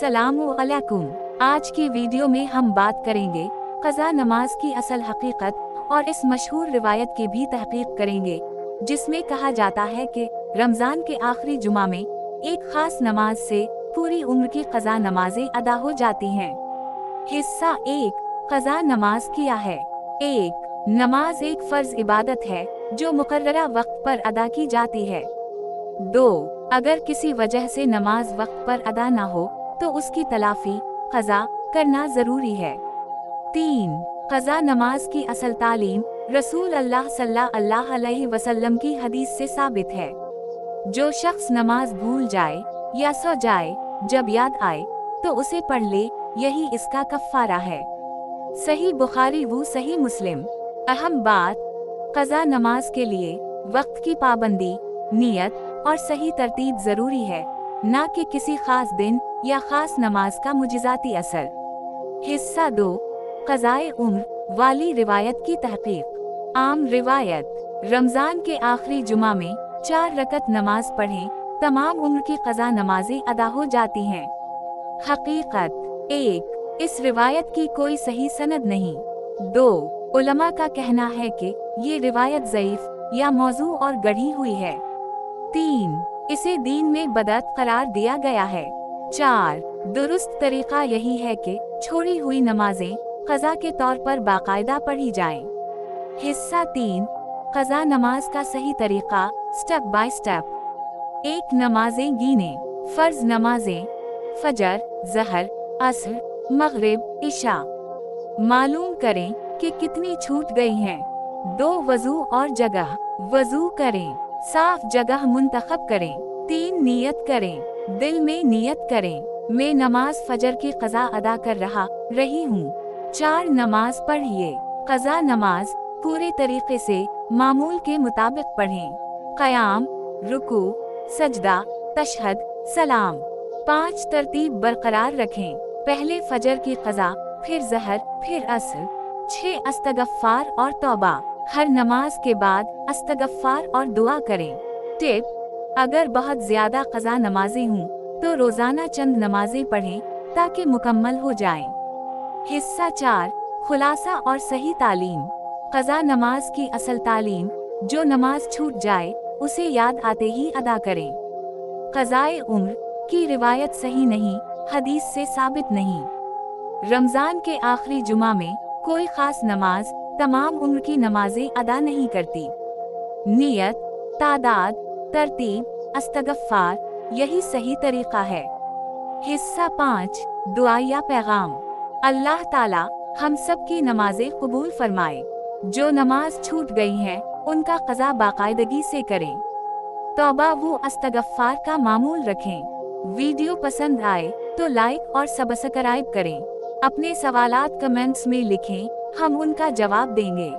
अस्सलामु अलैकुम। आज की वीडियो में हम बात करेंगे क़ज़ा नमाज की असल हकीकत और इस मशहूर रिवायत की भी तहकीक करेंगे, जिसमें कहा जाता है कि रमज़ान के आखिरी जुमा में एक खास नमाज से पूरी उम्र की क़ज़ा नमाजें अदा हो जाती हैं। हिस्सा 1, क़ज़ा नमाज क्या है। 1. नमाज एक फ़र्ज इबादत है जो मुकर्ररा वक्त पर अदा की जाती है। 2. अगर किसी वजह से नमाज वक्त पर अदा ना हो तो उसकी तलाफी क़ज़ा करना ज़रूरी है। 3. क़ज़ा नमाज की असल तालीम रसूल अल्लाह सल्लल्लाहु अलैहि वसल्लम की हदीस से साबित है। जो शख्स नमाज भूल जाए या सो जाए, जब याद आए तो उसे पढ़ ले, यही इसका कफ़ारा है। सही बुखारी व सही मुस्लिम। अहम बात, क़ज़ा नमाज के लिए वक्त की पाबंदी, नियत और सही तरतीब ज़रूरी है, ना कि किसी खास दिन या खास नमाज का मुजिज़ाती असर। हिस्सा 2, क़ज़ाए उम्र वाली रिवायत की तहकीक। आम रिवायत, रमज़ान के आखिरी जुमा में 4 रकत नमाज पढ़ें, तमाम उम्र की क़ज़ा नमाजें अदा हो जाती हैं। हकीकत 1. इस रिवायत की कोई सही सनद नहीं। 2. उलमा का कहना है कि ये रिवायत ज़ईफ़ या मौज़ू और गढ़ी हुई है। 3. इसे दीन में बदअत करार दिया गया है। 4. दुरुस्त तरीक़ा यही है कि छोड़ी हुई नमाजें क़ज़ा के तौर पर बाकायदा पढ़ी जाएं। हिस्सा 3, क़ज़ा नमाज का सही तरीक़ा स्टेप बाय स्टेप। 1. नमाजें गिने। फ़र्ज़ नमाजें फ़जर, ज़हर, असर, मग़रिब, इशा। मालूम करें कि कितनी छूट गई हैं। 2. वज़ू और जगह। वज़ू करें, साफ जगह मुंतखब करें। 3. नियत करें, दिल में नियत करें, मैं नमाज फ़जर की क़ज़ा अदा कर रही हूँ। 4. नमाज पढ़िए। क़ज़ा नमाज पूरे तरीक़े से मामूल के मुताबिक पढ़ें। क़याम, रुकू, सजदा, तशहद, सलाम। 5. तरतीब बरकरार रखें, पहले फ़जर की क़ज़ा, फिर ज़हर, फिर असर। 6. इस्तग़फ़ार और तौबा, हर नमाज के बाद इस्तग़फ़ार और दुआ करें। टिप: अगर बहुत ज़्यादा क़ज़ा नमाजें हों तो रोज़ाना चंद नमाजें पढ़ें ताकि मुकम्मल हो जाएं। हिस्सा 4, खुलासा और सही तालीम। क़ज़ा नमाज की असल तालीम, जो नमाज छूट जाए उसे याद आते ही अदा करें। क़ज़ाए उम्र की रिवायत सही नहीं, हदीस से साबित नहीं। रमज़ान के आखिरी जुमा में कोई ख़ास नमाज तमाम उम्र की नमाजें अदा नहीं करती। नियत, तादाद, तरतीब, इस्तग़फ़ार, यही सही तरीक़ा है। हिस्सा 5, दुआ या पैगाम। अल्लाह ताला हम सब की नमाजें कबूल फरमाए। जो नमाज छूट गई हैं उनका क़ज़ा बाकायदगी से करें। तौबा व इस्तग़फ़ार का मामूल रखें। वीडियो पसंद आए तो लाइक और सब्सक्राइब करें। अपने सवालात कमेंट्स में लिखें, हम उनका जवाब देंगे।